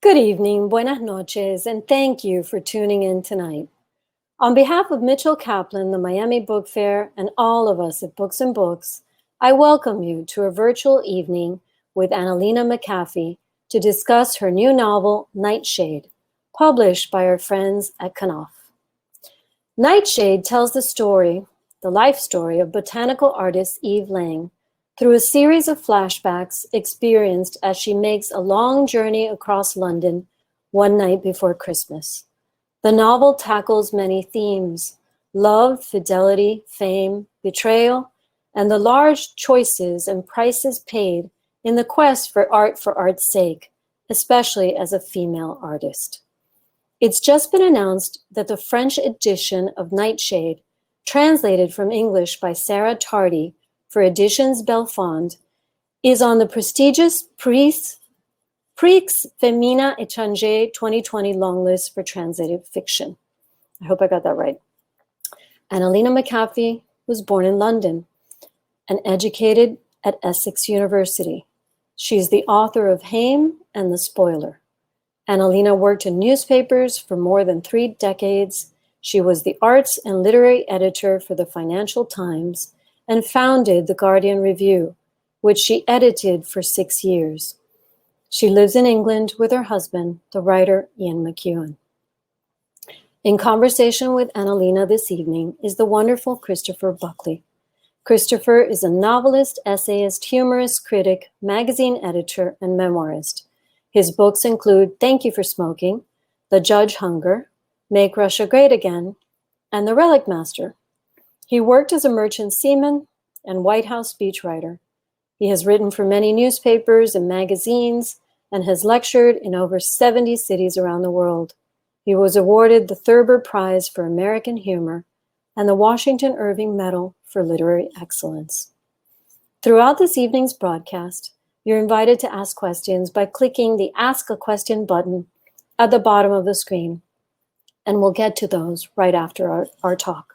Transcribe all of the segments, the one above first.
Good evening, buenas noches, and thank you for tuning in tonight. On behalf of Mitchell Kaplan, the Miami Book Fair, and all of us at Books and Books, I welcome you to a virtual evening with Annalena McAfee to discuss her new novel, Nightshade, published by our friends at Knopf. Nightshade tells the life story of botanical artist Eve Lang, through a series of flashbacks experienced as she makes a long journey across London one night before Christmas. The novel tackles many themes: love, fidelity, fame, betrayal, and the large choices and prices paid in the quest for art's sake, especially as a female artist. It's just been announced that the French edition of Nightshade, translated from English by Sarah Tardy, for Editions Belfond, is on the prestigious Prix Femina Étrangère 2020 longlist for translated fiction. I hope I got that right. Annalena McAfee was born in London and educated at Essex University. She's the author of Haim and The Spoiler. Annalena worked in newspapers for more than 3 decades. She was the arts and literary editor for the Financial Times and founded the Guardian Review, which she edited for 6 years. She lives in England with her husband, the writer Ian McEwan. In conversation with Annalena this evening is the wonderful Christopher Buckley. Christopher is a novelist, essayist, humorist, critic, magazine editor, and memoirist. His books include Thank You for Smoking, The Judge Hunger, Make Russia Great Again, and The Relic Master. He worked as a merchant seaman and White House speechwriter. He has written for many newspapers and magazines and has lectured in over 70 cities around the world. He was awarded the Thurber Prize for American Humor and the Washington Irving Medal for Literary Excellence. Throughout this evening's broadcast, you're invited to ask questions by clicking the Ask a Question button at the bottom of the screen, and we'll get to those right after our talk.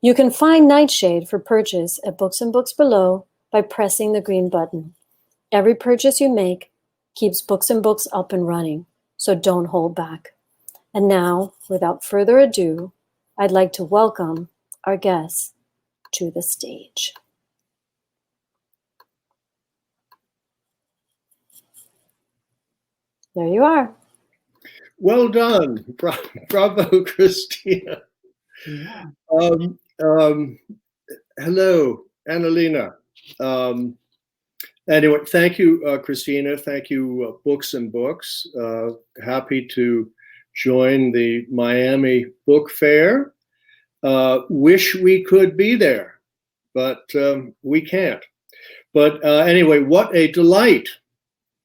You can find Nightshade for purchase at Books and Books below by pressing the green button. Every purchase you make keeps Books and Books up and running, so don't hold back. And now, without further ado, I'd like to welcome our guests to the stage. There you are. Well done. Bravo, Christina. Yeah. Hello, Annalena. Anyway, thank you, Christina. Thank you, Books and Books. Happy to join the Miami Book Fair. Wish we could be there, but we can't. But anyway, what a delight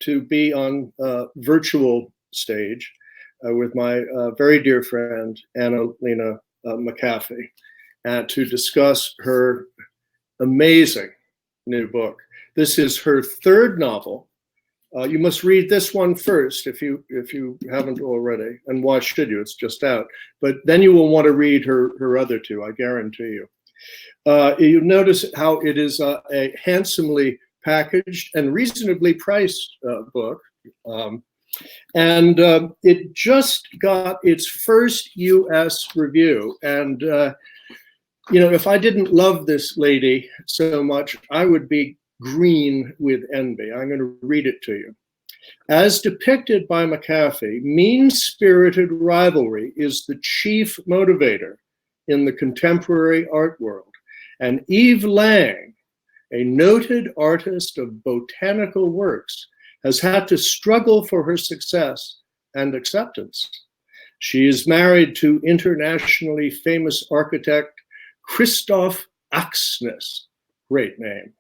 to be on virtual stage with my very dear friend, Annalena McAfee, and to discuss her amazing new book. This is her 3rd novel. You must read this one first if you haven't already. And why should you? It's just out. But then you will want to read her other 2, I guarantee you. You notice how it is a handsomely packaged and reasonably priced book. And it just got its first US review. And, if I didn't love this lady so much, I would be green with envy. I'm going to read it to you. As depicted by McAfee, mean-spirited rivalry is the chief motivator in the contemporary art world. And Eve Lang, a noted artist of botanical works, has had to struggle for her success and acceptance. She is married to internationally famous architect Christoph Axness, great name,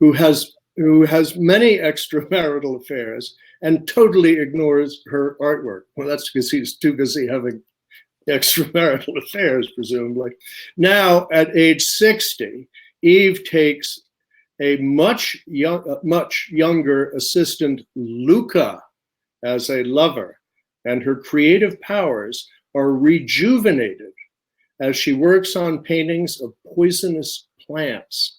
who has many extramarital affairs and totally ignores her artwork. Well, that's because he's too busy having extramarital affairs, presumably. Now, at age 60, Eve takes a much younger assistant, Luca, as a lover, and her creative powers are rejuvenated as she works on paintings of poisonous plants,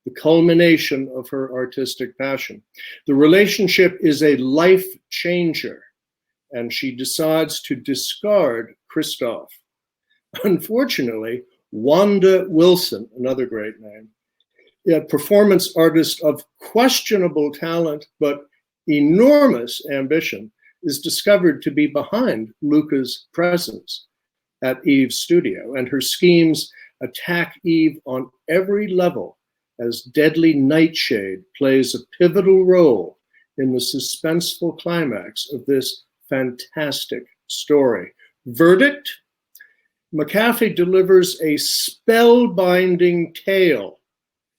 the culmination of her artistic passion. The relationship is a life changer and she decides to discard Christoph. Unfortunately, Wanda Wilson, another great name, a performance artist of questionable talent but enormous ambition, is discovered to be behind Luca's presence at Eve's studio, and her schemes attack Eve on every level as deadly Nightshade plays a pivotal role in the suspenseful climax of this fantastic story. Verdict: McAfee delivers a spellbinding tale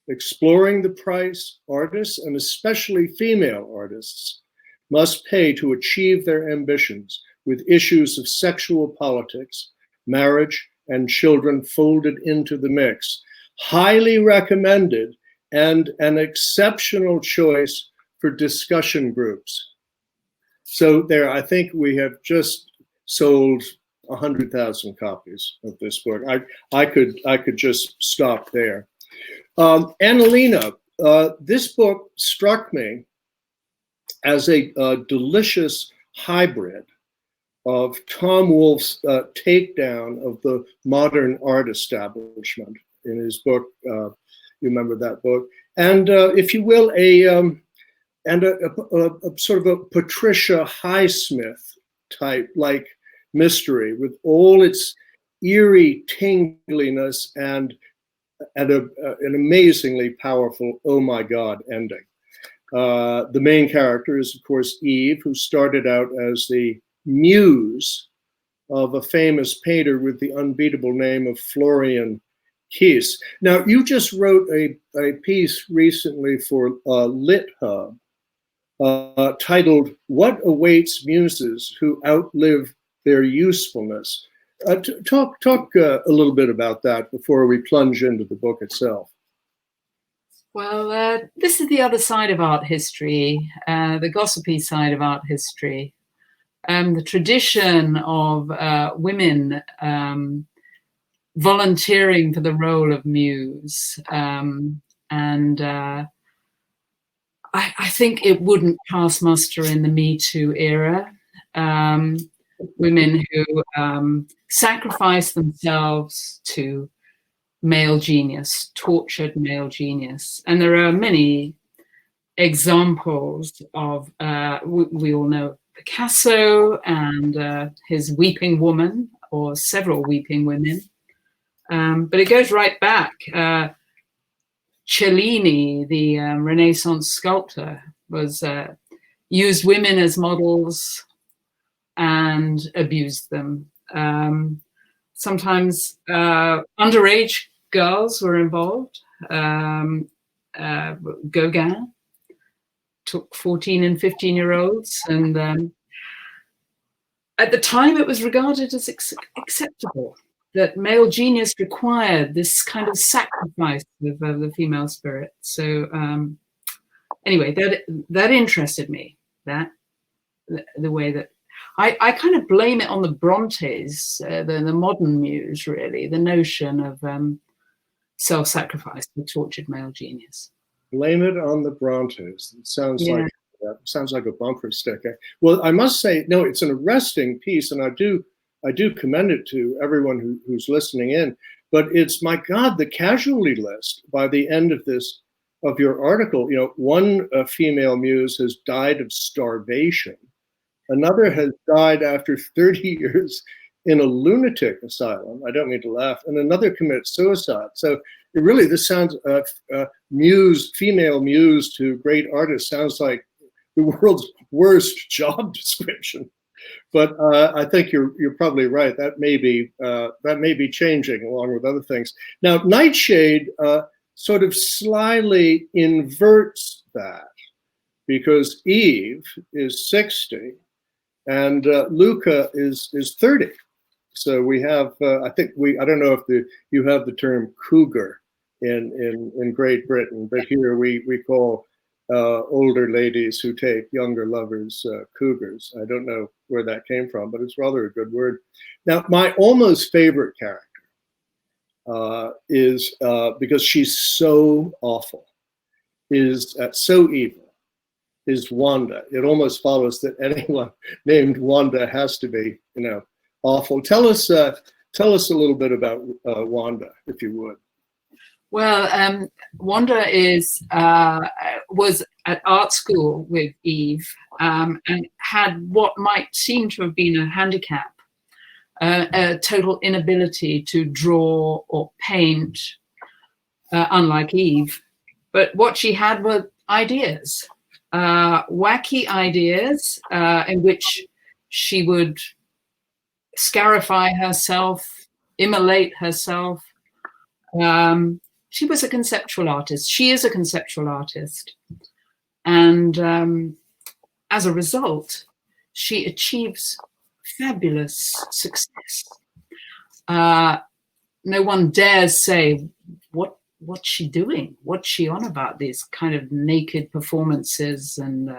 exploring the price artists, and especially female artists, must pay to achieve their ambitions, with issues of sexual politics, marriage, and children folded into the mix. Highly recommended, and an exceptional choice for discussion groups. So there, I think we have just sold 100,000 copies of this book. I could just stop there. Annalena, this book struck me as a delicious hybrid of Tom Wolfe's takedown of the modern art establishment in his book. You remember that book, and if you will, a sort of a Patricia Highsmith type like mystery with all its eerie tingliness and an amazingly powerful "oh my God" ending. The main character is, of course, Eve, who started out as the muse of a famous painter with the unbeatable name of Florian Keys. Now, you just wrote a piece recently for LitHub titled "What Awaits Muses Who Outlive Their Usefulness." Talk a little bit about that before we plunge into the book itself. Well, this is the other side of art history, the gossipy side of art history. The tradition of women volunteering for the role of muse. I think it wouldn't pass muster in the Me Too era. Women who sacrifice themselves to male genius, tortured male genius. And there are many examples of, we all know Picasso and his Weeping Woman, or several Weeping Women. But it goes right back. Cellini, the Renaissance sculptor, was used women as models and abused them. Sometimes underage girls were involved. Gauguin took 14 and 15-year-olds, and at the time it was regarded as acceptable that male genius required this kind of sacrifice of the female spirit. So anyway, that interested me, the way that I kind of blame it on the Brontes, the modern muse, really, the notion of self-sacrifice, the tortured male genius. Blame it on the Brontes. It sounds like a bumper sticker. Well, I must say, no, it's an arresting piece, and I do commend it to everyone who's listening in. But it's, my God, the casualty list by the end of your article. You know, one female muse has died of starvation. Another has died after 30 years in a lunatic asylum. I don't mean to laugh. And another commits suicide. So this sounds, female muse to great artists sounds like the world's worst job description. But I think you're probably right. That may be changing along with other things. Now, Nightshade sort of slyly inverts that, because Eve is 60 and Luca is 30. So we have, I don't know if you have the term cougar in Great Britain, but here we call older ladies who take younger lovers cougars. I don't know where that came from, but it's rather a good word. Now, my almost favorite character is, because she's so awful, is so evil, is Wanda. It almost follows that anyone named Wanda has to be, awful. Tell us a little bit about Wanda, if you would. Well, Wanda was at art school with Eve and had what might seem to have been a handicap, a total inability to draw or paint, unlike Eve. But what she had were ideas, wacky ideas in which she would scarify herself, immolate herself. She was a conceptual artist. She is a conceptual artist. And as a result, she achieves fabulous success. No one dares say, what's she doing? What's she on about? These kind of naked performances and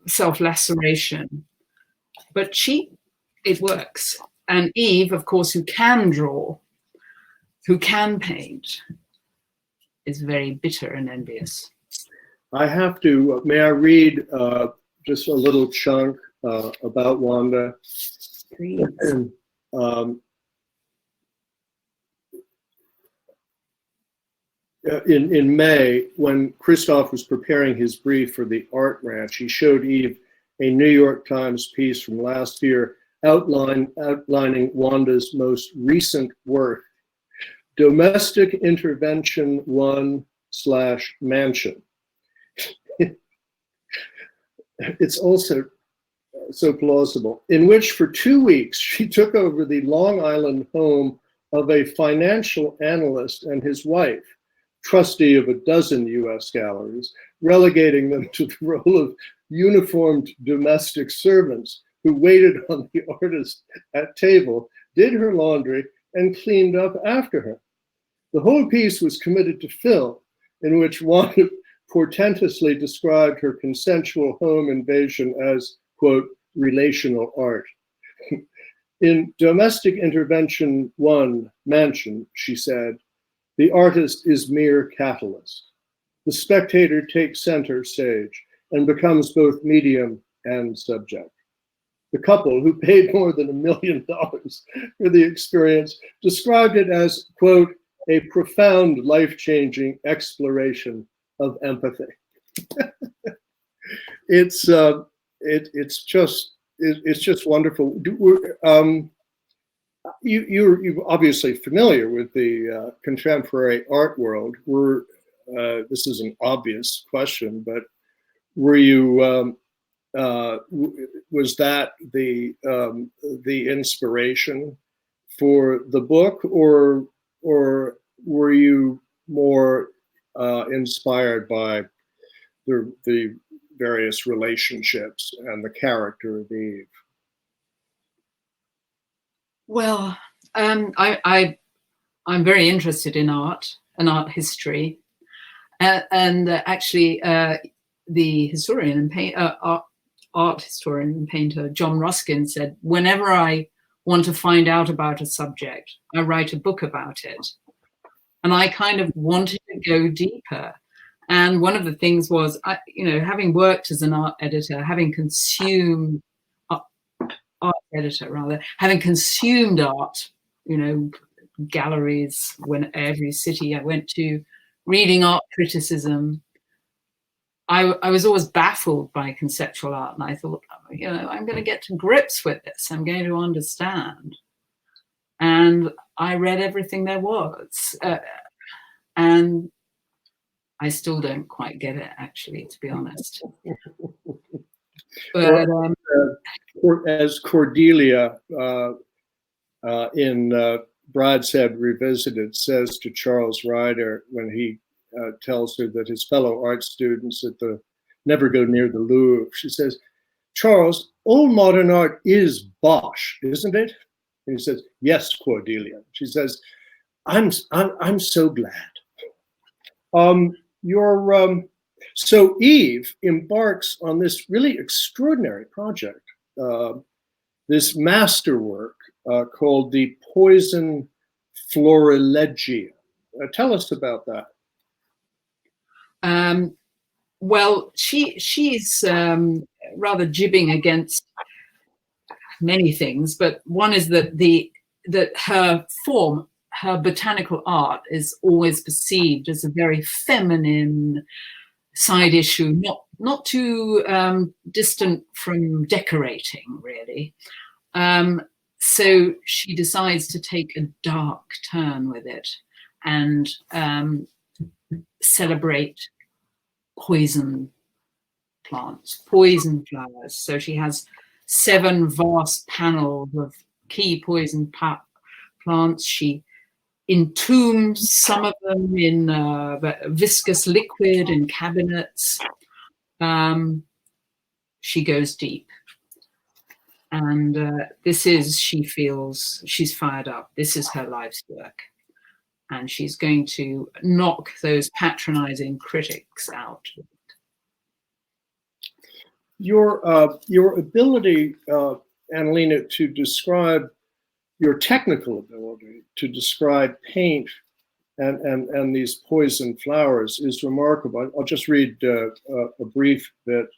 self-laceration. But it works. And Eve, of course, who can draw, who can paint, is very bitter and envious. I have to, may I read just a little chunk about Wanda? Please. In May, when Christoph was preparing his brief for the Art Ranch, he showed Eve a New York Times piece from last year outlining Wanda's most recent work, Domestic Intervention 1/Mansion. It's also so plausible, in which for 2 weeks she took over the Long Island home of a financial analyst and his wife, trustee of a dozen US galleries, relegating them to the role of uniformed domestic servants who waited on the artist at table, did her laundry, and cleaned up after her. The whole piece was committed to film, in which Wanda portentously described her consensual home invasion as, quote, relational art. In Domestic Intervention 1/Mansion, she said, the artist is mere catalyst. The spectator takes center stage and becomes both medium and subject. The couple, who paid more than $1 million for the experience, described it as, quote, a profound, life-changing exploration of empathy. It's just wonderful. You're obviously familiar with the contemporary art world. This is an obvious question, but were you? Was that the inspiration for the book, or were you more inspired by the various relationships and the character of Eve? Well, I'm very interested in art and art history, and actually, the historian and art historian and painter John Ruskin said, whenever I want to find out about a subject, I write a book about it. And I kind of wanted to go deeper. And one of the things was, having worked as an art editor, having consumed art, galleries, every city I went to, reading art criticism, I was always baffled by conceptual art, and I thought, I'm going to get to grips with this. I'm going to understand. And I read everything there was, and I still don't quite get it, actually, to be honest. But as Cordelia in Brideshead Revisited says to Charles Ryder when he tells her that his fellow art students never go near the Louvre, she says, Charles, all modern art is bosh, isn't it? And he says, yes, Cordelia. She says, I'm so glad. So Eve embarks on this really extraordinary project, this masterwork called the Poison Florilegia. Tell us about that. Well, she's rather jibbing against many things, but one is that her form, her botanical art, is always perceived as a very feminine side issue, not too distant from decorating, really. So she decides to take a dark turn with it and celebrate poison plants, poison flowers. So she has 7 vast panels of key poison plants. She entombs some of them in viscous liquid in cabinets. She goes deep. And this is, she feels she's fired up. This is her life's work. And she's going to knock those patronizing critics out. Your ability, Annalena, to describe your technical ability to describe paint and these poison flowers is remarkable. I'll just read a brief bit.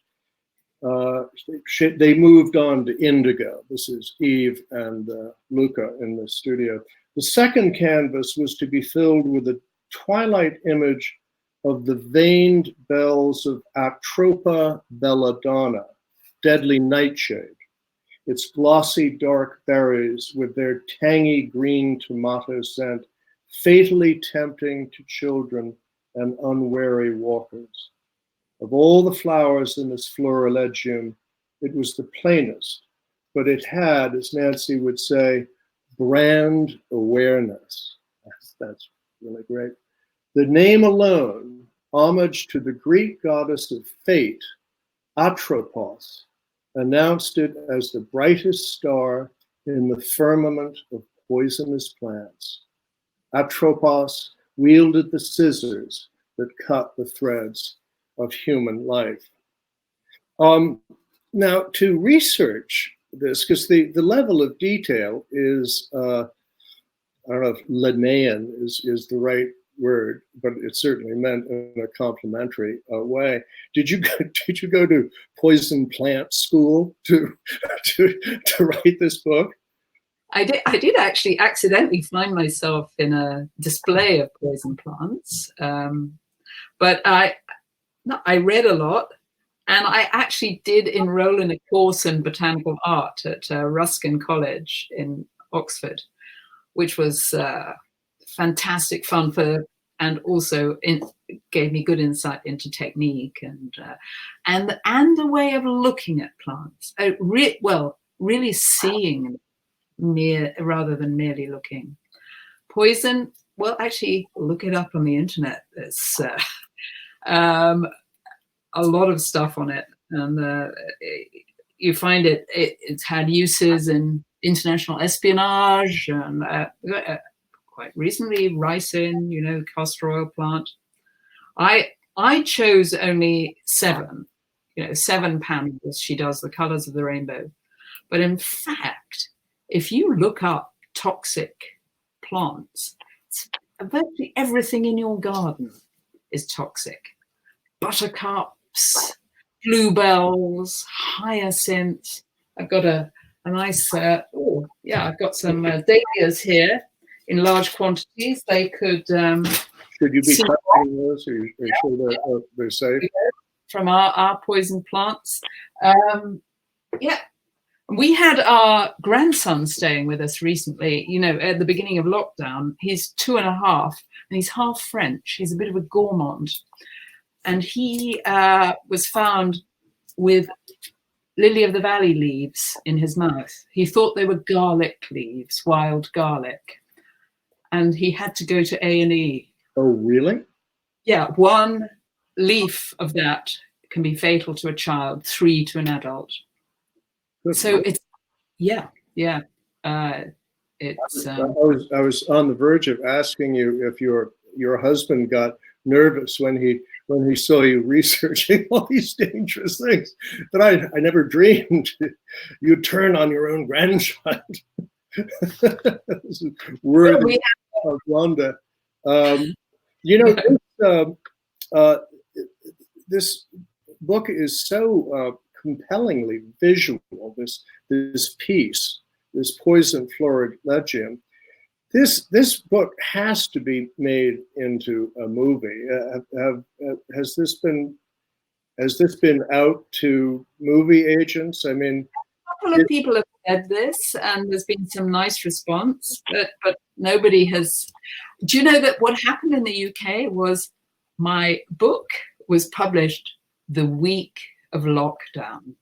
They moved on to indigo. This is Eve and Luca in the studio. The second canvas was to be filled with a twilight image of the veined bells of Atropa belladonna, deadly nightshade, its glossy dark berries with their tangy green tomato scent, fatally tempting to children and unwary walkers. Of all the flowers in this florilegium, it was the plainest, but it had, as Nancy would say, brand awareness. That's really great. The name alone, homage to the Greek goddess of fate, Atropos, announced it as the brightest star in the firmament of poisonous plants. Atropos wielded the scissors that cut the threads of human life. Now, to research this, because the level of detail is, I don't know if Linnaean is the right word, but it's certainly meant in a complimentary way. Did you go to poison plant school to write this book? I did actually accidentally find myself in a display of poison plants, but I read a lot, and I actually did enroll in a course in botanical art at Ruskin College in Oxford, which was fantastic fun and also gave me good insight into technique and the way of looking at plants. Really seeing rather than merely looking. Poison, well, actually, look it up on the internet. There's a lot of stuff on it, and you find it's had uses in international espionage, and quite recently ricin, castor oil plant. I chose only 7, 7 panels. She does the colors of the rainbow, but in fact, if you look up toxic plants, virtually everything in your garden is toxic. Buttercups, bluebells, hyacinths. I've got a nice, I've got some dahlias here in large quantities. They could. Should you be cutting those, or sure they're safe? From our poison plants. We had our grandson staying with us recently, at the beginning of lockdown. He's 2.5 and he's half French. He's a bit of a gourmand. And he was found with lily of the valley leaves in his mouth. He thought they were garlic leaves, wild garlic. And he had to go to A&E. Oh, really? Yeah, 1 leaf of that can be fatal to a child, 3 to an adult. So it's, it's. I was on the verge of asking you if your husband got nervous when he saw you researching all these dangerous things, but I never dreamed you'd turn on your own grandchild. This is worthy of Wanda. this book is so compellingly visual. This piece, this Poison Florilegium. This book has to be made into a movie. Has this been out to movie agents? I mean, a couple of people have said this, and there's been some nice response, but nobody has. Do you know that what happened in the UK was my book was published the week of lockdown.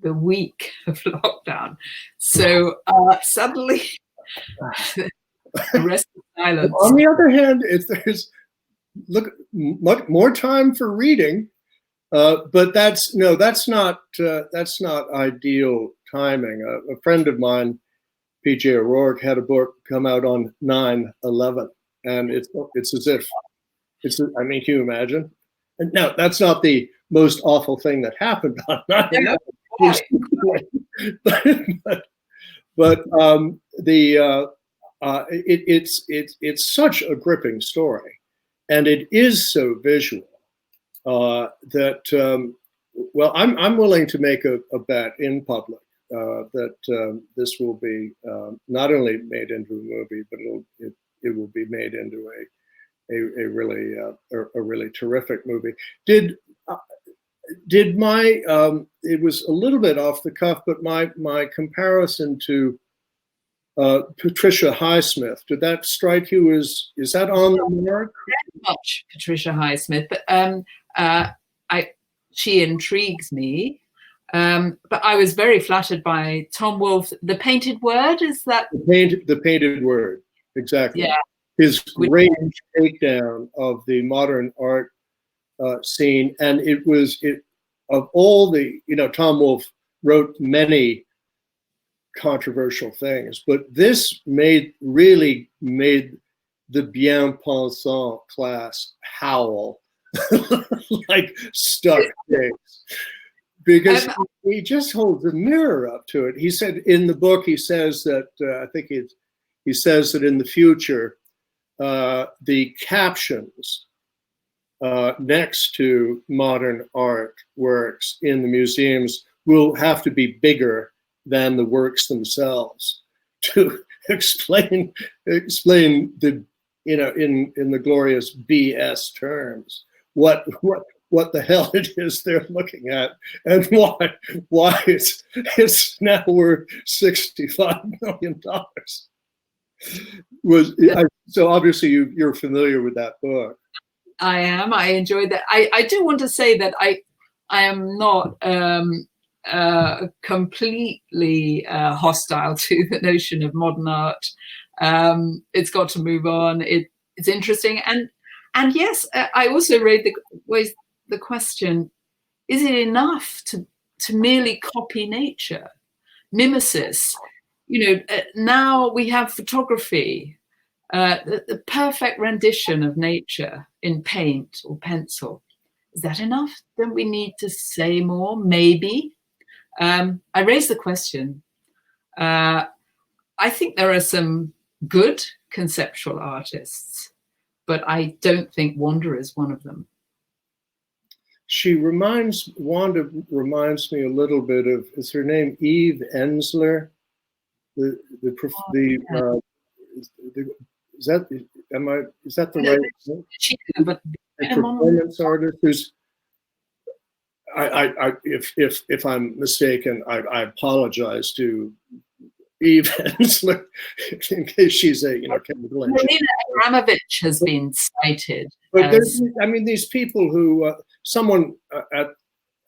The week of lockdown. So suddenly, the rest of silence. On the other hand, if there's much more time for reading, but that's not ideal timing. A friend of mine, P.J. O'Rourke, had a book come out on 9/11, and it's as if I mean, can you imagine? And no, that's not the most awful thing that happened on 9/11. but it's such a gripping story, and it is so visual that well, I'm willing to make a bet in public that this will be not only made into a movie, but it will be made into a really terrific movie. Did my it was a little bit off the cuff, but my comparison to Patricia Highsmith, did that strike you as, is that on the mark? Very much Patricia Highsmith, but she intrigues me. But I was very flattered by Tom Wolfe. The Painted Word, is that the Painted Word? Exactly. Yeah. His great takedown of the modern art scene, and it of all the, Tom Wolfe wrote many controversial things, but this really made the bien-pensant class howl like stuck pigs, because he just holds a mirror up to it. He said in the book, he says that he says that in the future, the captions next to modern art works in the museums will have to be bigger than the works themselves to explain the, in the glorious BS terms, what the hell it is they're looking at, and why it's now worth $65 million. So obviously you're familiar with that book. I am. I enjoyed that. I do want to say that I am not completely hostile to the notion of modern art. It's got to move on. It's interesting, and yes, I also raised the question: is it enough to merely copy nature, mimesis? Now we have photography, the perfect rendition of nature in paint or pencil. Is that enough? Don't we need to say more? Maybe. I raised the question. I think there are some good conceptual artists, but I don't think Wanda is one of them. Wanda reminds me a little bit of, is her name Eve Ensler? Is that the right name? But a performance artist who's, if I'm mistaken, I apologize to Eve Ensler in case she's a chemical engineer. Annalena Abramovich has been cited. But these people who someone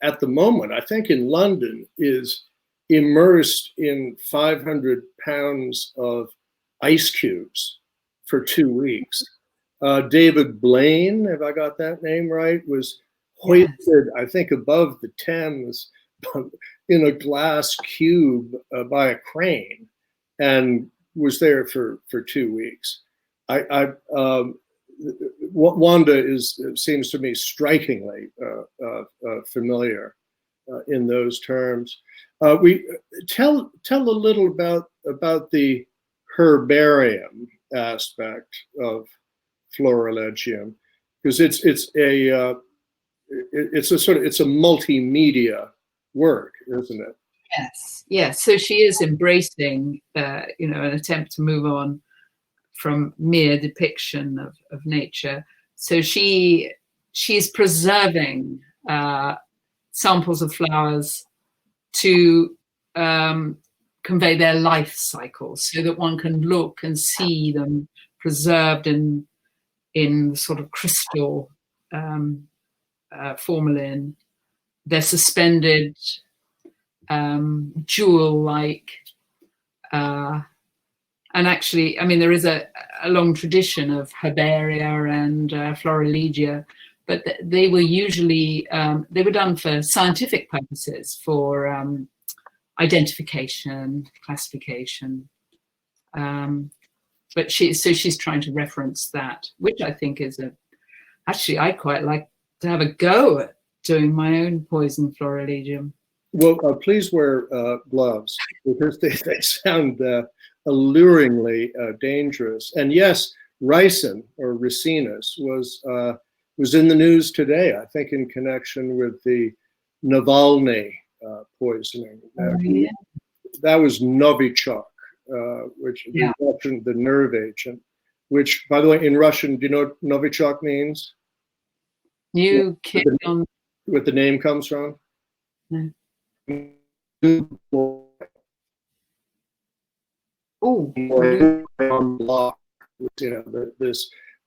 at the moment, I think in London, is immersed in 500 pounds of ice cubes for 2 weeks. David Blaine, have I got that name right, was hoisted, I think, above the Thames in a glass cube by a crane, and was there for 2 weeks. Wanda seems to me strikingly familiar in those terms. We tell a little about the herbarium aspect of Florilegium, because it's it's a multimedia work, isn't it? Yes. So she is embracing, an attempt to move on from mere depiction of nature. So she's preserving samples of flowers to convey their life cycles, so that one can look and see them preserved in sort of crystal formalin. They're suspended jewel-like, and actually, I mean, there is a long tradition of herbaria and florilegia, but they were usually they were done for scientific purposes, for identification, classification. But she's trying to reference that, which I think is actually, I quite like to have a go at doing my own poison florilegium. Well, please wear gloves, because they sound alluringly dangerous. And yes, ricin or ricinus was in the news today, I think, in connection with the Navalny poisoning. Yeah. That was Novichok, which is Russian, the nerve agent, which, by the way, in Russian, do you know what Novichok means? You kid on what the name comes from? No. Unlock,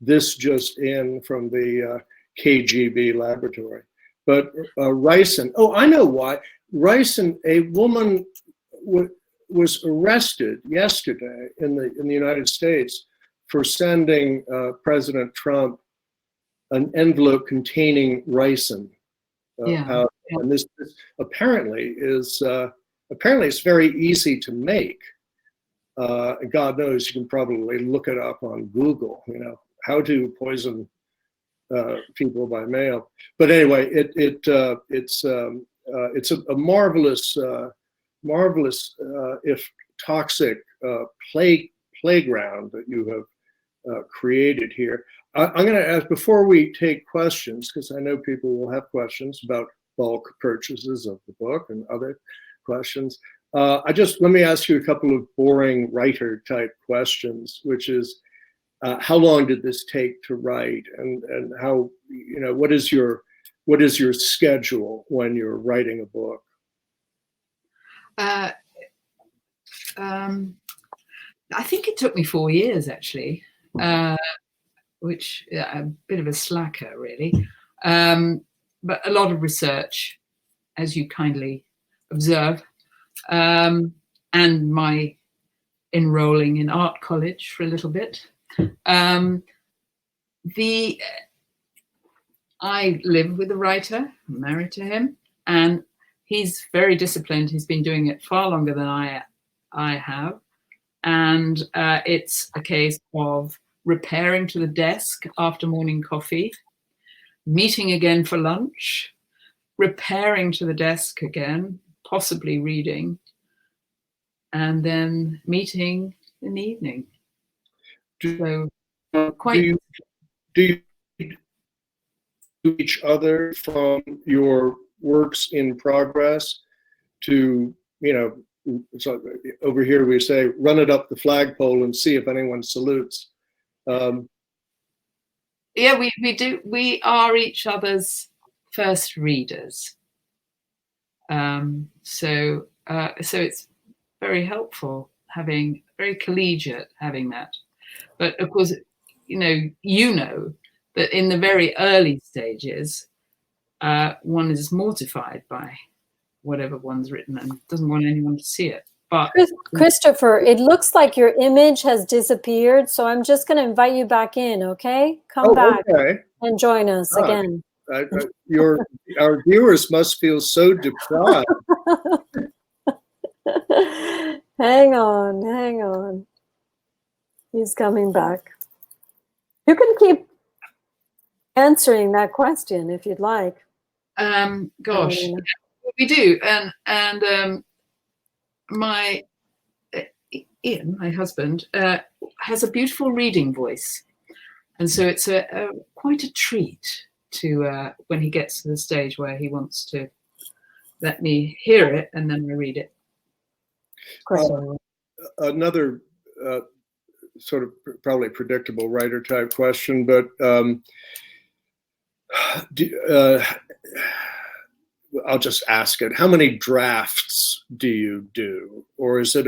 this just in from the KGB laboratory. But ricin, I know why. Ricin, a woman was arrested yesterday in the United States for sending President Trump an envelope containing ricin. And this apparently is it's very easy to make. God knows, you can probably look it up on Google. How to poison people by mail. But anyway, it's a marvelous, if toxic, playground that you have created here. I'm going to ask, before we take questions, because I know people will have questions about bulk purchases of the book and other questions. Let me ask you a couple of boring writer type questions, which is, how long did this take to write, and how, what is your schedule when you're writing a book? I think it took me 4 years, actually, which a bit of a slacker, really. But a lot of research, as you kindly observe, and my enrolling in art college for a little bit. I live with a writer, I'm married to him, and he's very disciplined. He's been doing it far longer than I have. And it's a case of repairing to the desk after morning coffee, meeting again for lunch, repairing to the desk again, possibly reading, and then meeting in the evening. Do you each other from your works in progress to, so over here we say, run it up the flagpole and see if anyone salutes. Yeah, we do. We are each other's first readers. So it's very helpful, very collegiate having that. But of course, you know that in the very early stages, one is mortified by whatever one's written and doesn't want anyone to see it. But Christopher, it looks like your image has disappeared, so I'm just going to invite you back in, okay? Come back and join us again. Our viewers must feel so deprived. Hang on. He's coming back. You can keep answering that question if you'd like. Gosh, we do, and Ian, my husband, has a beautiful reading voice, and so it's quite a treat to when he gets to the stage where he wants to let me hear it, and then I read it. Another sort of probably predictable writer type question, but I'll just ask it. How many drafts do you do? Or is it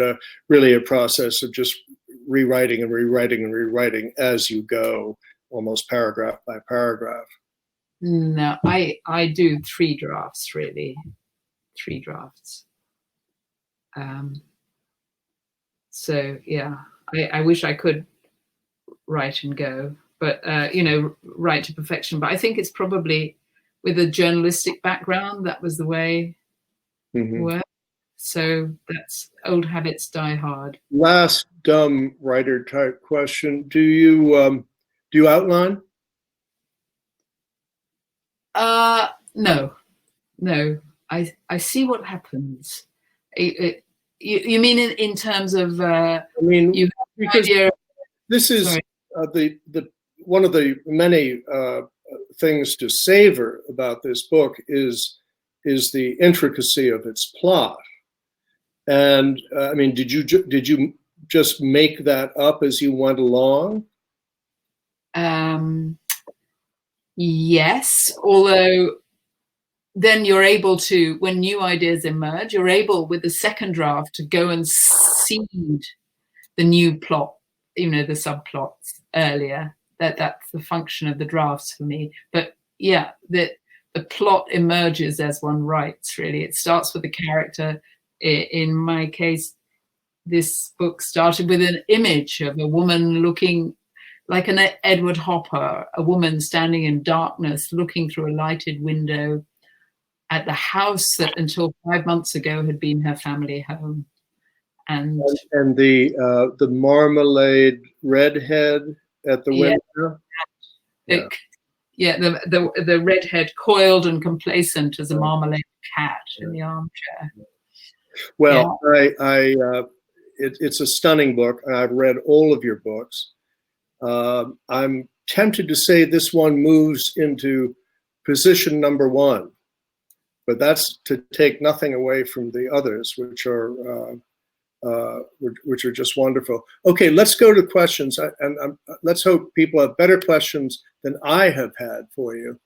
really a process of just rewriting and rewriting and rewriting as you go, almost paragraph by paragraph? No, I do 3 drafts, really. 3 drafts. So yeah, I wish I could write and go, but write to perfection. But I think it's probably with a journalistic background, that was the way it worked. So that's old habits die hard. Last dumb writer type question: do you outline? No. I see what happens. You mean in terms of? I mean, because this is the one of the many things to savor about this book is the intricacy of its plot. And I mean, did you just make that up as you went along? Yes, although then you're able to, when new ideas emerge, you're able with the second draft to go and seed the new plot, the subplots earlier. That's the function of the drafts for me. But yeah, the plot emerges as one writes, really. It starts with the character. In my case, this book started with an image of a woman looking like an Edward Hopper, a woman standing in darkness, looking through a lighted window at the house that until 5 months ago had been her family home. And the marmalade redhead at the window. The redhead coiled and complacent as a marmalade cat in the armchair. Well, it's a stunning book. I've read all of your books. I'm tempted to say this one moves into position number 1, but that's to take nothing away from the others, which are just wonderful. Okay, let's go to questions, and let's hope people have better questions than I have had for you.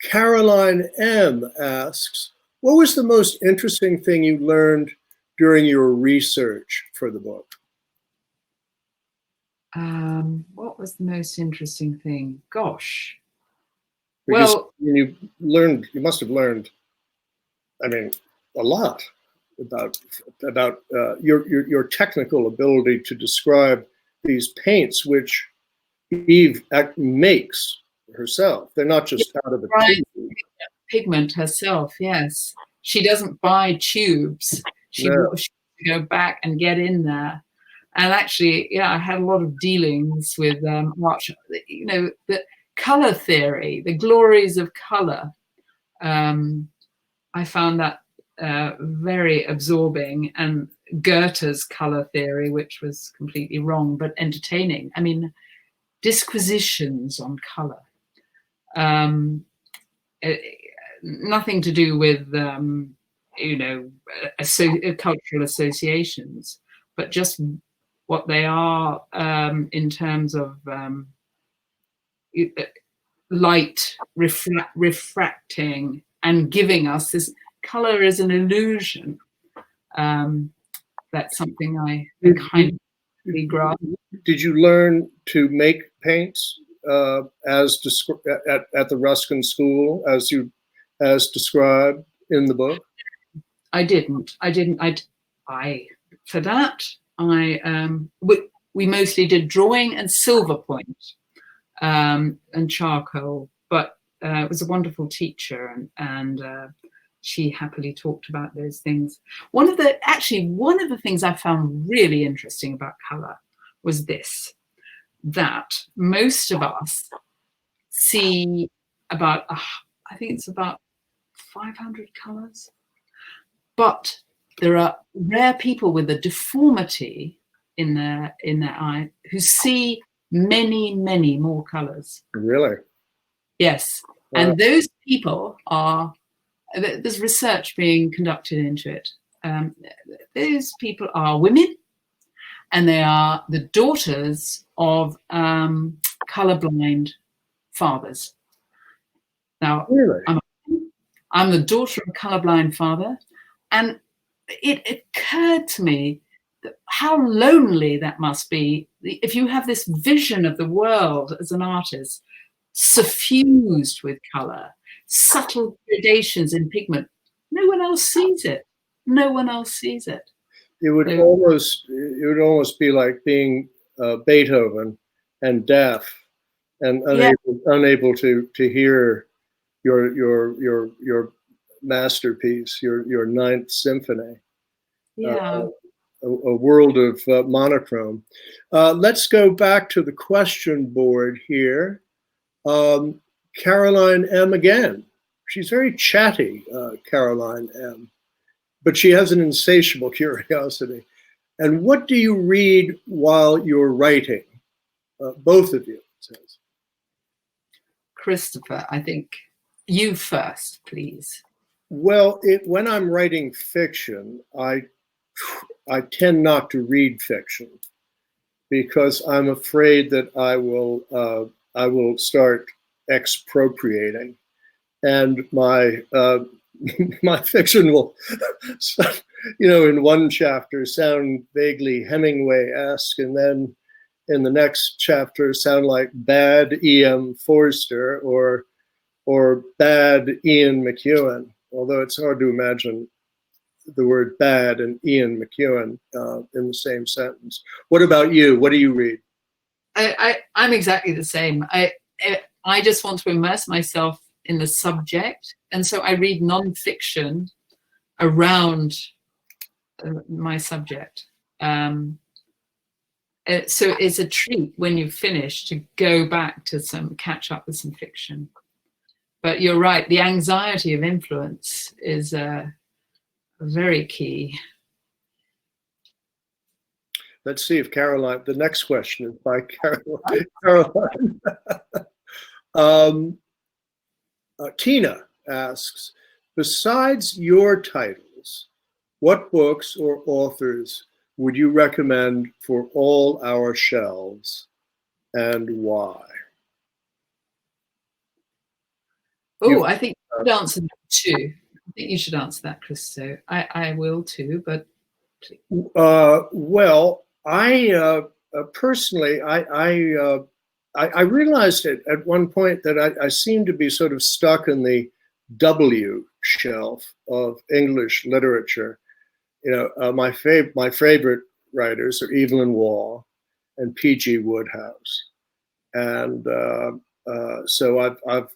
Caroline M. asks, what was the most interesting thing you learned during your research for the book? What was the most interesting thing? Gosh. Because well, you must have learned, I mean, a lot about your technical ability to describe these paints, which Eve makes herself. They're not just out of a tube. Pigment herself, yes. She doesn't buy tubes. She go back and get in there. And actually, I had a lot of dealings with art, the color theory, the glories of color. I found that very absorbing, and Goethe's color theory, which was completely wrong, but entertaining. I mean, disquisitions on color. Nothing to do with, cultural associations, but just what they are in terms of light refracting and giving us this color as an illusion. That's something I kind of grasped. Did you learn to make paints as at the Ruskin School as described in the book? I didn't. For that, we mostly did drawing and silver point and charcoal, but it was a wonderful teacher, and she happily talked about those things. One of the things I found really interesting about color was this, that most of us see about, I think it's about 500 colors, but there are rare people with a deformity in their eye who see many, many more colors. Really? Yes. And those people are, there's research being conducted into it. Those people are women, and they are the daughters of colorblind fathers. Now, Really? I'm the daughter of a colorblind father, and it occurred to me that how lonely that must be if you have this vision of the world as an artist, suffused with color, subtle gradations in pigment. No one else sees it. No one else sees it. It would almost be like being Beethoven and deaf and unable to hear your masterpiece, your Ninth Symphony. Yeah. A world of monochrome. Let's go back to the question board here. Caroline M. again. She's very chatty, Caroline M. But she has an insatiable curiosity. And what do you read while you're writing? Both of you, it says. Christopher, I think you first, please. Well, when I'm writing fiction, I tend not to read fiction because I'm afraid that I will start expropriating, and my my fiction will, in one chapter sound vaguely Hemingway-esque, and then in the next chapter sound like bad E.M. Forster or bad Ian McEwan. Although it's hard to imagine the word bad and Ian McEwan in the same sentence. What about you? What do you read? I'm exactly the same. I just want to immerse myself in the subject, and so I read nonfiction around my subject. So it's a treat when you finish to go back to catch up with some fiction. But you're right, the anxiety of influence is very key. Let's see if Caroline, the next question is by Caroline. Tina asks, besides your titles, what books or authors would you recommend for all our shelves, and why? Oh, I think you should answer that too. I think you should answer that, Christo. I will too, but please. Well, I personally, I realized it at one point that I seemed to be sort of stuck in the W shelf of English literature. My favorite writers are Evelyn Waugh and P.G. Wodehouse, and so I've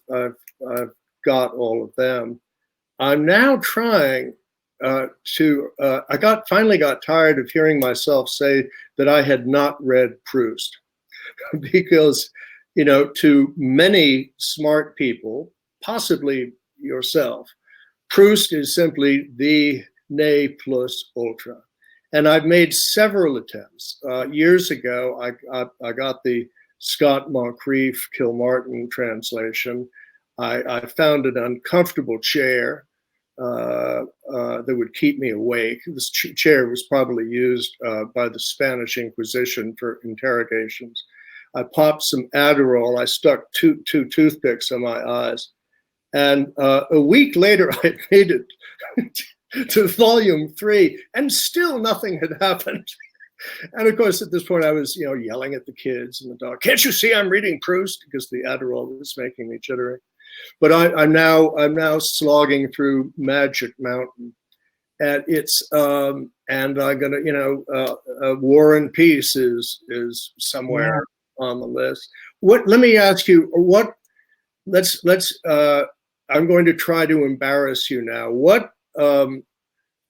got all of them. I'm now trying I finally got tired of hearing myself say that I had not read Proust, because to many smart people, possibly yourself, Proust is simply the ne plus ultra. And I've made several attempts. Years ago, I got the Scott Moncrief Kilmartin translation. I found an uncomfortable chair that would keep me awake. This chair was probably used by the Spanish Inquisition for interrogations. I popped some Adderall. I stuck two toothpicks in my eyes. And a week later, I made it to volume 3, and still nothing had happened. And of course, at this point, I was, yelling at the kids and the dog. Can't you see I'm reading Proust? Because the Adderall was making me jittery. But I'm now slogging through Magic Mountain, and it's and I'm gonna War and Peace is somewhere on the list. Let me ask you what. Let's. I'm going to try to embarrass you now. What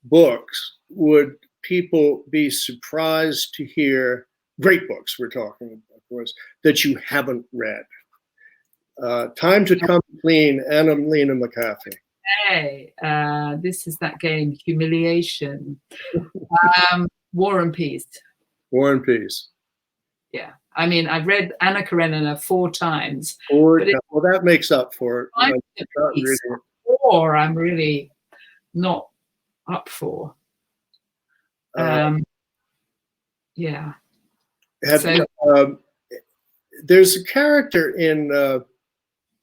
books would people be surprised to hear? Great books we're talking about, of course, that you haven't read. Time to Come Clean, Annalena McAfee. Hey, this is that game, Humiliation. War and Peace. War and Peace. Yeah, I mean, I've read Anna Karenina 4 times. Or, But well, that makes up for it. I'm Not really. or I'm really not up for. Yeah. So, there's a character in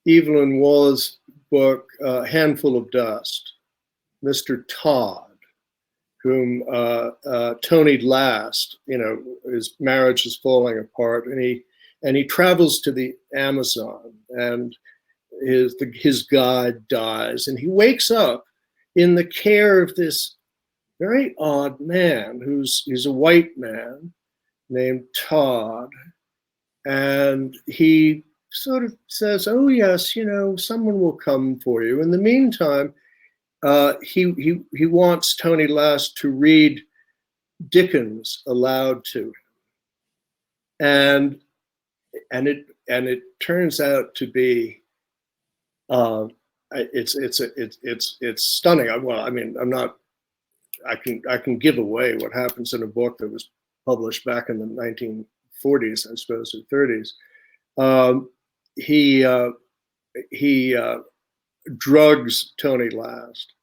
Evelyn Waugh's book, Handful of Dust, Mr. Todd, whom Tony last, his marriage is falling apart, and he travels to the Amazon, and his guide dies, and he wakes up in the care of this very odd man he's a white man named Todd, and he sort of says, "Oh yes, someone will come for you." In the meantime, he wants Tony Last to read Dickens aloud to him, and it turns out to be it's stunning. Well, I mean, I can give away what happens in a book that was published back in the 1940s, I suppose, or 30s. He drugs Tony Last,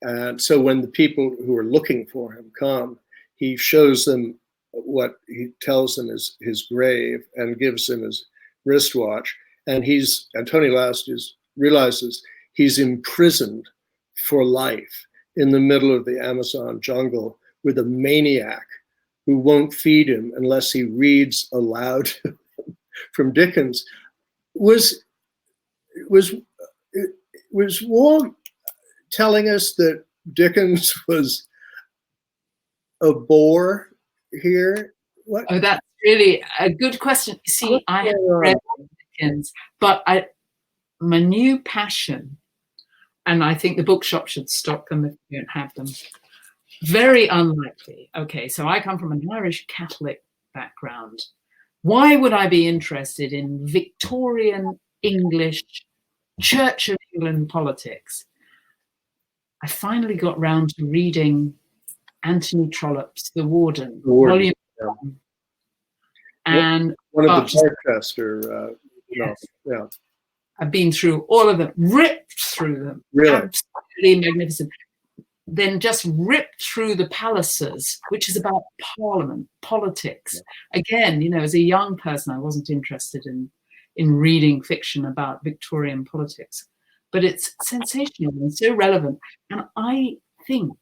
and so when the people who are looking for him come, he shows them what he tells them is his grave and gives them his wristwatch, and Tony Last realizes he's imprisoned for life in the middle of the Amazon jungle with a maniac who won't feed him unless he reads aloud from Dickens. Was Waugh telling us that Dickens was a bore here? What? Oh, that's really a good question. See, I have read Dickens, but my new passion, and I think the bookshop should stock them if you don't have them. Very unlikely. Okay, so I come from an Irish Catholic background. Why would I be interested in Victorian English Church of England politics? I finally got round to reading Anthony Trollope's The Warden, Volume 1. And one of the Barchester yes. Yeah. I've been through all of them, ripped through them. Really? Absolutely magnificent. Then just ripped through the Palaces, which is about Parliament, politics. Yeah. Again, as a young person, I wasn't interested in reading fiction about Victorian politics. But it's sensational and so relevant. And I think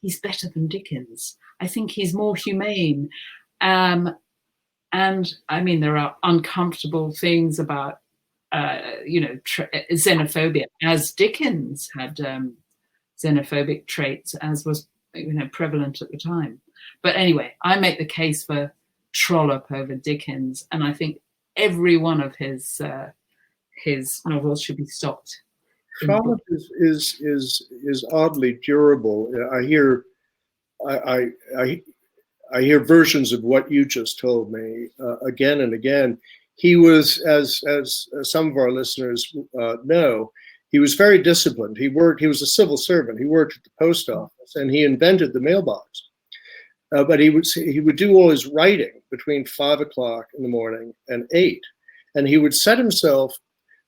he's better than Dickens. I think he's more humane. And I mean, there are uncomfortable things about, xenophobia, as Dickens had xenophobic traits, as was prevalent at the time. But anyway, I make the case for Trollope over Dickens, and I think every one of his novels should be stocked. Trollope is oddly durable. I hear versions of what you just told me again and again. He was, as some of our listeners know, he was very disciplined. He was a civil servant. He worked at the post office, and he invented the mailbox. But he would do all his writing between 5 o'clock in the morning and 8, and he would set himself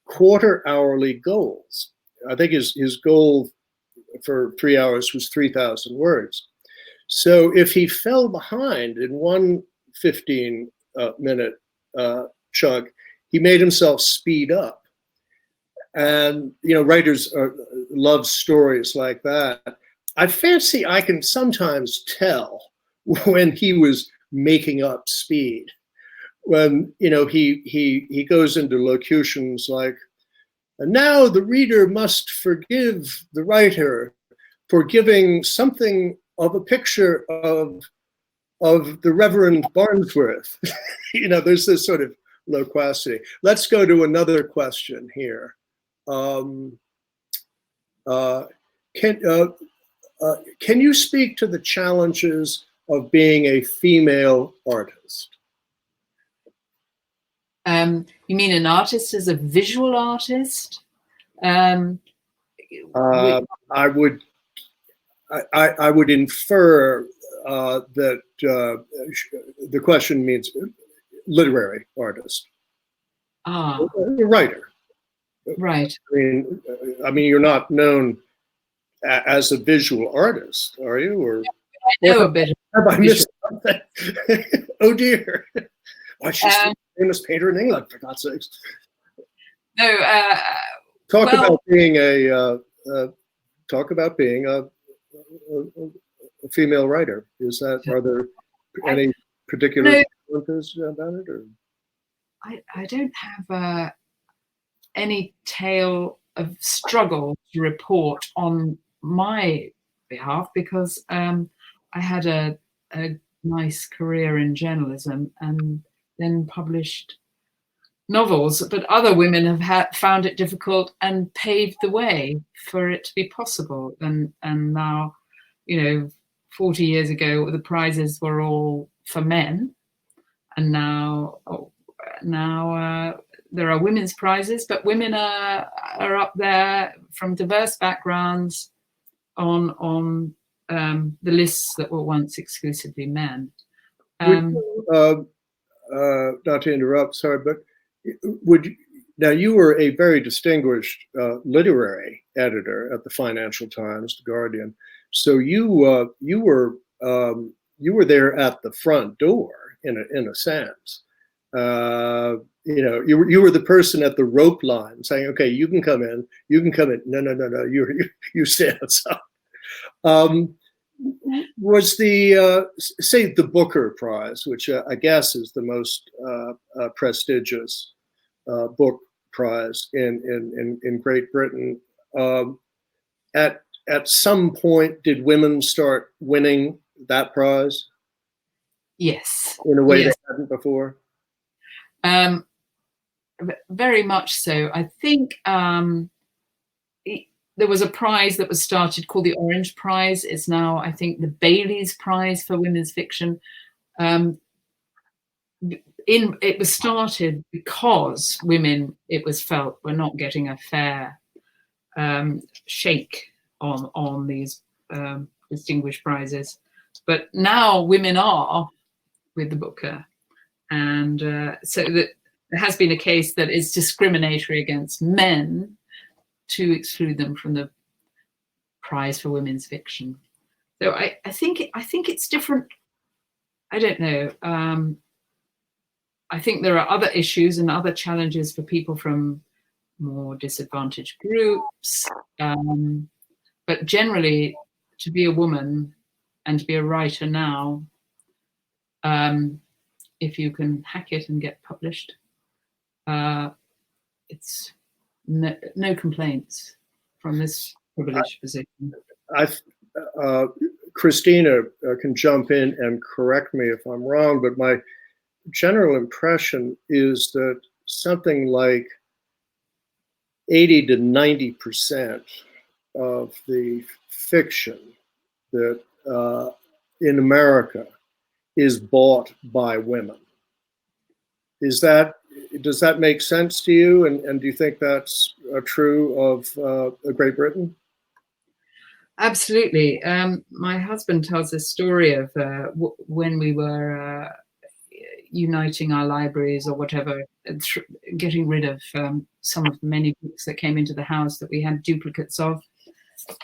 quarter-hourly goals. I think his goal for 3 hours was 3,000 words. So if he fell behind in one 15-minute chunk, he made himself speed up. And, writers love stories like that. I fancy I can sometimes tell when he was making up speed. When, he goes into locutions like, "And now the reader must forgive the writer for giving something of a picture of the Reverend Barnsworth." There's this sort of loquacity. Let's go to another question here. Can you speak to the challenges of being a female artist? You mean an artist as a visual artist? I would infer that the question means literary artist, Ah, a writer. right. I mean, you're not known as a visual artist, are you? Or I know a bit. have I missed something? Oh dear! Why, she's the famous painter in England, for God's sakes. No. Talk Well, about being a female writer. Are there any particular influences about it? Or? I don't have any tale of struggle to report on my behalf, because I had a nice career in journalism and then published novels, but other women have found it difficult and paved the way for it to be possible. And now, 40 years ago, the prizes were all for men, and now there are women's prizes, but women are up there from diverse backgrounds on the lists that were once exclusively men. Not to interrupt, sorry, but now you were a very distinguished literary editor at the Financial Times, The Guardian. So you were there at the front door in a sense. You were the person at the rope line saying, "Okay, you can come in. You can come in." No. You stay outside. Was the say the Booker Prize, which I guess is the most prestigious book prize in Great Britain, at some point did women start winning that prize? Yes, in a way they hadn't before. Very much so. I think there was a prize that was started called the Orange Prize. It's now, I think, the Bailey's Prize for women's fiction. It was started because women, it was felt, were not getting a fair shake on these distinguished prizes. But now women are with the Booker. And so that there has been a case that is discriminatory against men to exclude them from the prize for women's fiction. So I think it's different. I don't know. I think there are other issues and other challenges for people from more disadvantaged groups. But generally, to be a woman and to be a writer now, if you can hack it and get published, it's no complaints from this privileged position. Christina can jump in and correct me if I'm wrong, but my general impression is that something like 80 to 90% of the fiction that in America is bought by women. Does that make sense to you? And do you think that's true of Great Britain? Absolutely. My husband tells a story of when we were uniting our libraries or whatever, getting rid of some of the many books that came into the house that we had duplicates of.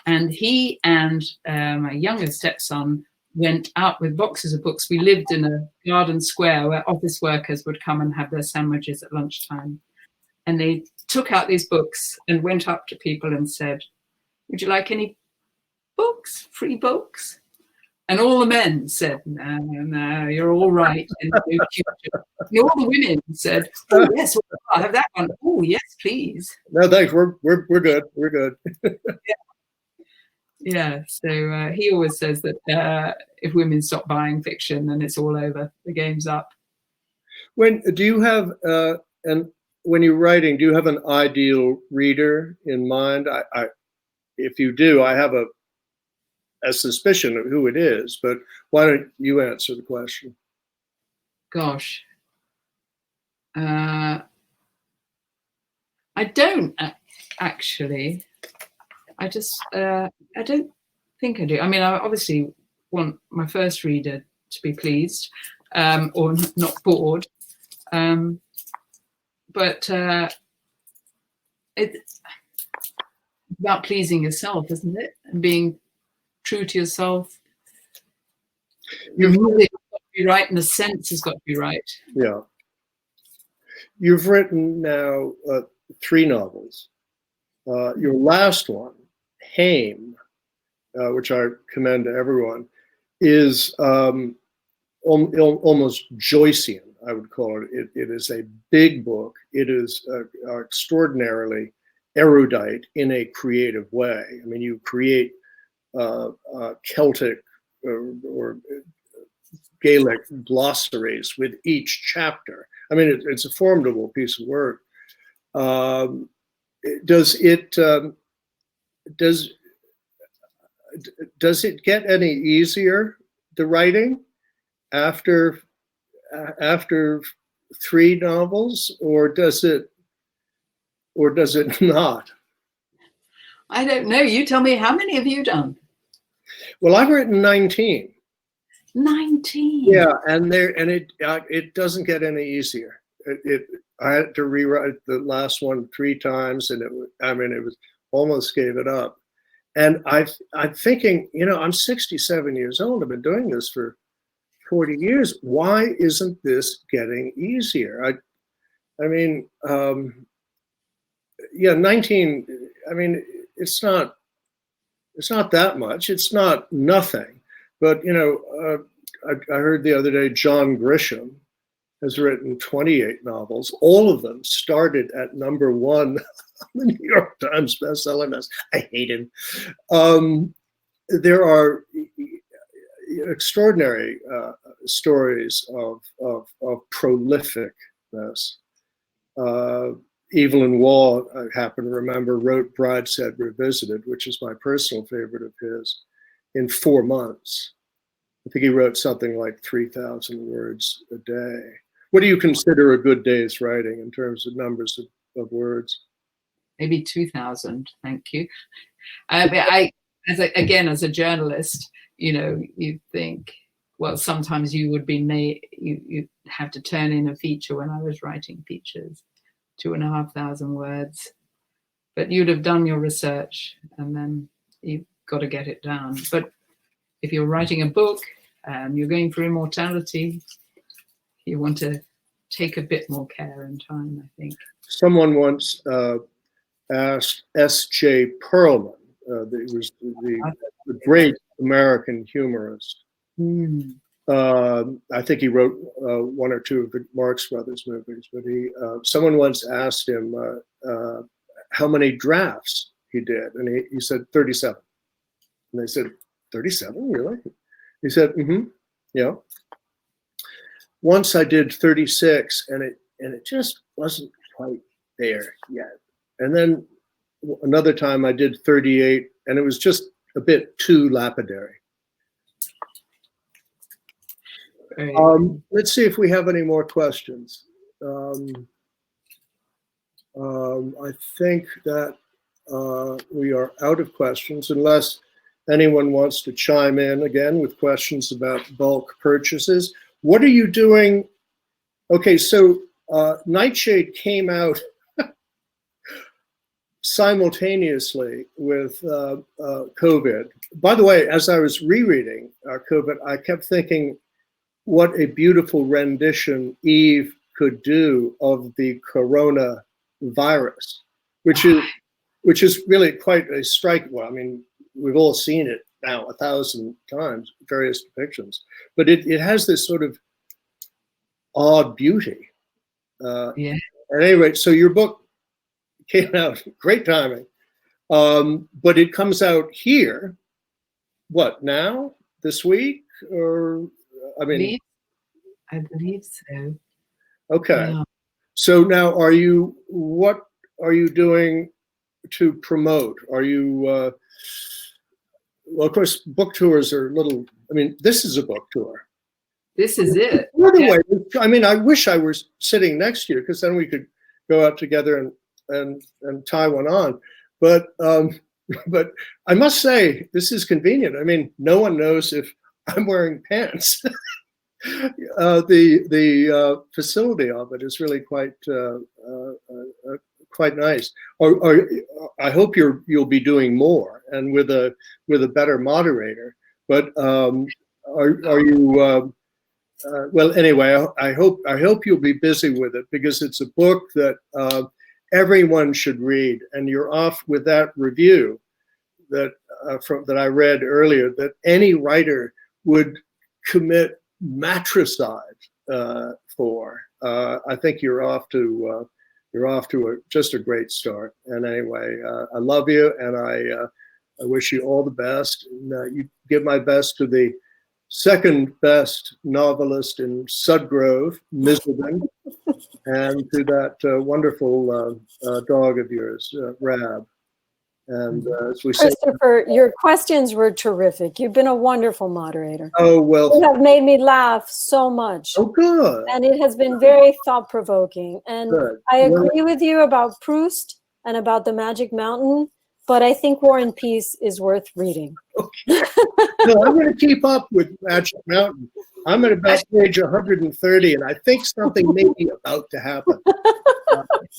And he and my younger stepson went out with boxes of books. We lived in a garden square where office workers would come and have their sandwiches at lunchtime. And they took out these books and went up to people and said, "Would you like any books, free books?" And all the men said, "No, you're all right." And all the women said, "Oh, yes, I'll have that one. Oh, yes, please." No, thanks. We're good. We're good. Yeah. So he always says that if women stop buying fiction, then it's all over. The game's up. When you're writing, do you have an ideal reader in mind? If you do, I have a suspicion of who it is, but why don't you answer the question? Gosh. I don't actually. I don't think I do. I mean, I obviously want my first reader to be pleased or not bored. But it's about pleasing yourself, isn't it? And being true to yourself. Your music has got to be right, and the sense has got to be right. Yeah. You've written now 3 novels. Your last one, Haim, which I commend to everyone, is almost Joycean, I would call it. It is a big book. It is extraordinarily erudite in a creative way. I mean, you create Celtic or Gaelic glossaries with each chapter. I mean, it's a formidable piece of work. Does it get any easier, the writing, after 3 novels, or does it not? I don't know. You tell me, how many have you done? Well, I've written 19. 19. Yeah, and it doesn't get any easier. I had to rewrite the last one 3 times, and it was almost gave it up. And I'm thinking, I'm 67 years old. I've been doing this for 40 years. Why isn't this getting easier? 19. I mean, it's not that much. It's not nothing. But I heard the other day John Grisham has written 28 novels. All of them started at number 1 on the New York Times bestseller list. I hate him. There are extraordinary stories of prolificness. Evelyn Waugh, I happen to remember, wrote Brideshead Revisited, which is my personal favorite of his, in 4 months. I think he wrote something like 3,000 words a day. What do you consider a good day's writing in terms of numbers of words? Maybe 2,000. Thank you. As a journalist, you think, well, sometimes you would be you have to turn in a feature. When I was writing features, 2,500 words, but you'd have done your research and then you've got to get it down. But if you're writing a book and you're going for immortality, you want to take a bit more care and time, I think. Someone once asked S.J. Perelman, the great American humorist. I think he wrote 1 or 2 of the Marx Brothers movies, but someone once asked him how many drafts he did, and he said 37. And they said, 37, really? He said, yeah. Once I did 36, and it just wasn't quite there yet. And then another time I did 38, and it was just a bit too lapidary. Let's see if we have any more questions. I think that we are out of questions, unless anyone wants to chime in again with questions about bulk purchases. What are you doing? Okay, so Nightshade came out simultaneously with COVID. By the way, as I was rereading COVID, I kept thinking what a beautiful rendition Eve could do of the coronavirus, which is really quite a strike. Well, I mean, we've all seen it now 1,000 times, various depictions, but it has this sort of odd beauty. Yeah. At any rate, so your book came out, great timing, but it comes out here, what, now, this week, or, I mean? I believe so. Okay. Yeah. So now what are you doing to promote? Are you, well, of course, book tours are this is a book tour. This is it. By the way, I mean, I wish I were sitting next to you, because then we could go out together and tie one on. But I must say, this is convenient. I mean, no one knows if I'm wearing pants. The facility of it is really quite nice. Or I hope you'll be doing more and with a better moderator. But are you? Well, anyway, I hope you'll be busy with it because it's a book that everyone should read. And you're off with that review that that I read earlier, that any writer would commit matricide for. I think you're off to just a great start. And anyway, I love you, and I wish you all the best. And, you give my best to the second best novelist in Sudgrove, Miserman, and to that wonderful dog of yours, Rab. And as we say, Christopher, your questions were terrific. You've been a wonderful moderator. oh well, You have made me laugh so much. oh good, And it has been very thought-provoking. And good. I agree with you about Proust and about the Magic Mountain, but I think War and Peace is worth reading. Okay. No, I'm going to keep up with Magic Mountain. I'm at about page 130, and I think something may be about to happen.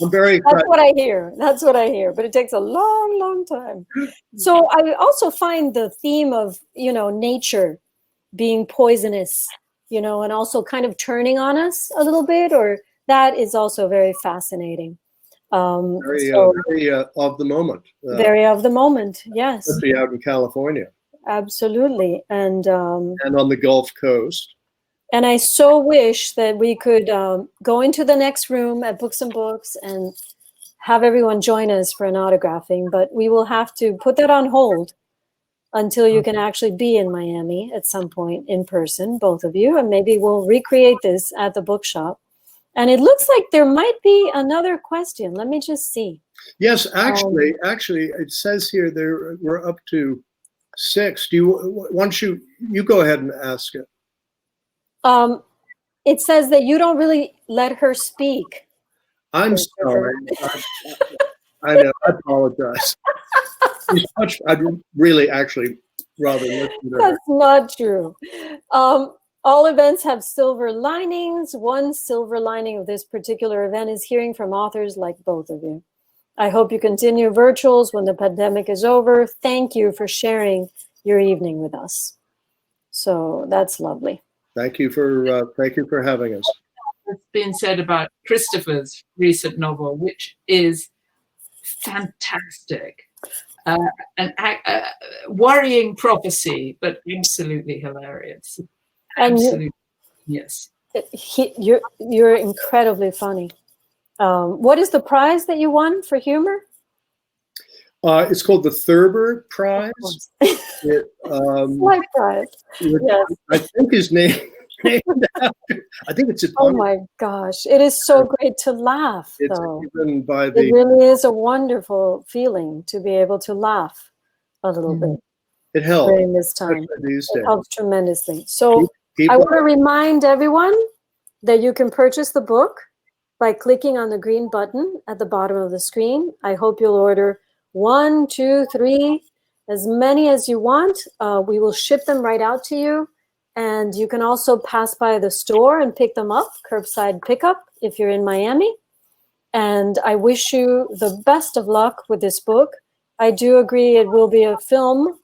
I'm very excited. That's what I hear. That's what I hear. But it takes a long, long time. So I also find the theme of, nature being poisonous, and also kind of turning on us a little bit, or that is also very fascinating. Very of the moment. Very of the moment, yes. Especially out in California. Absolutely. And on the Gulf Coast. And I so wish that we could go into the next room at Books and Books and have everyone join us for an autographing, but we will have to put that on hold until you can actually be in Miami at some point in person, both of you, and maybe we'll recreate this at the bookshop. And it looks like there might be another question. Let me just see. Yes, actually, it says here we're up to 6. Once you go ahead and ask it. It says that you don't really let her speak. I'm sorry. I know. I apologize. I'd really actually rather listen to her. That's not true. All events have silver linings. One silver lining of this particular event is hearing from authors like both of you. I hope you continue virtuals when the pandemic is over. Thank you for sharing your evening with us. So that's lovely. Thank you for having us. What's been said about Christopher's recent novel, which is fantastic, an worrying prophecy, but absolutely hilarious. Absolutely, yes. You're incredibly funny. What is the prize that you won for humor? It's called the Thurber Prize. My prize. Yes. I think his name. I think it's. Oh my gosh! It is so great to laugh. It's though. given by It really is a wonderful feeling to be able to laugh a little bit. It helps during this time. These days. It helps tremendously. So I want to remind everyone that you can purchase the book by clicking on the green button at the bottom of the screen. I hope you'll order 1, 2, 3, as many as you want. We will ship them right out to you. And you can also pass by the store and pick them up, curbside pickup, if you're in Miami. And I wish you the best of luck with this book. I do agree it will be a film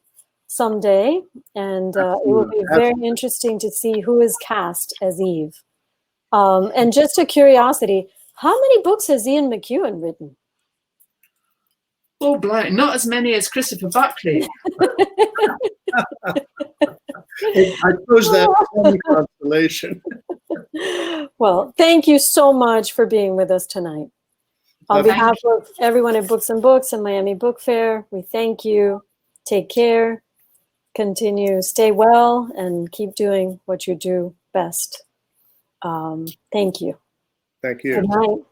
someday, and it will be very interesting to see who is cast as Eve. And just a curiosity, how many books has Ian McEwan written? Oh, blind. Not as many as Christopher Buckley. I suppose that's some consolation. Well, thank you so much for being with us tonight. On behalf of everyone at Books and Books and Miami Book Fair, we thank you. Take care. Continue, stay well, and keep doing what you do best. Thank you. Thank you. Good night.